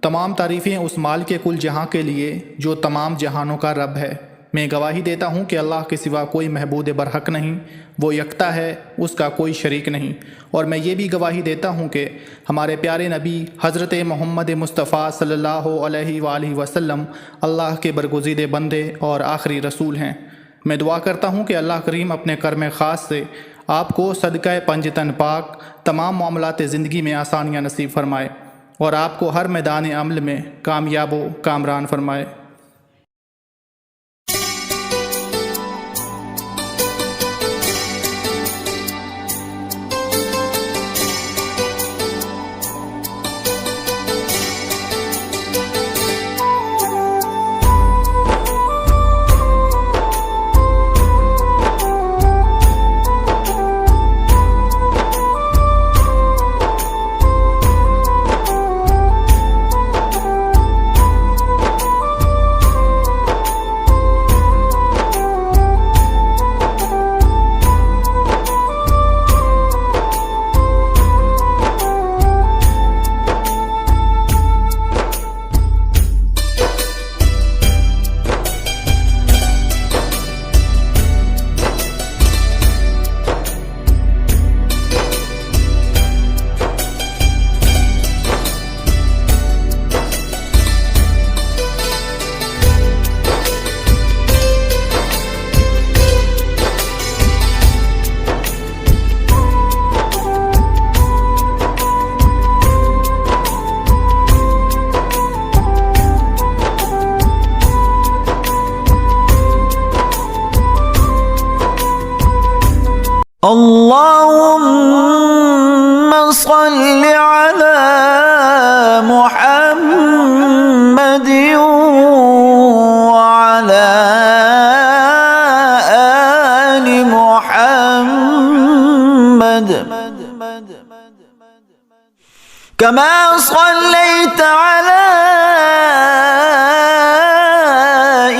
तमाम तारीफ़ें उस माल के कुल जहाँ के लिए जो तमाम जहानों का रब है। मैं गवाही देता हूँ कि अल्लाह के सिवा कोई महबूद बरहक नहीं, वो यकता है, उसका कोई शरीक नहीं। और मैं ये भी गवाही देता हूँ कि हमारे प्यारे नबी हज़रत मोहम्मद मुस्तफ़ा सल्लल्लाहु अलैहि वसल्लम अल्लाह के बरगुज़ीदे बंदे और आखिरी रसूल हैं। मैं दुआ करता हूँ कि अल्लाह करीम अपने कर्म ख़ास से आपको सदक़ा पंजतन पाक तमाम मामलात ज़िंदगी में आसानियाँ नसीब फरमाए और आपको हर मैदान अमल में कामयाब व कामरान फरमाए। اللهم صل على محمد وعلى آل محمد كما صليت على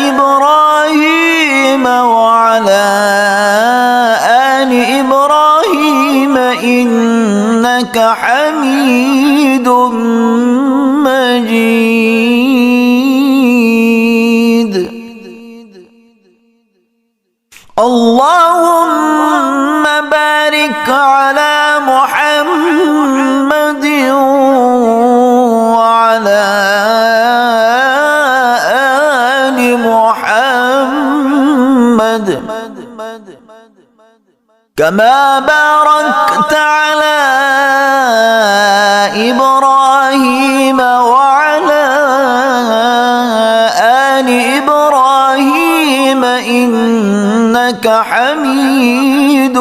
إبراهيم وعلى آل إبراهيم إنك حميد مجيد. اللهم بارك على محمد وعلى آل محمد كما باركت على إبراهيم وعلى آل إبراهيم إنك حميد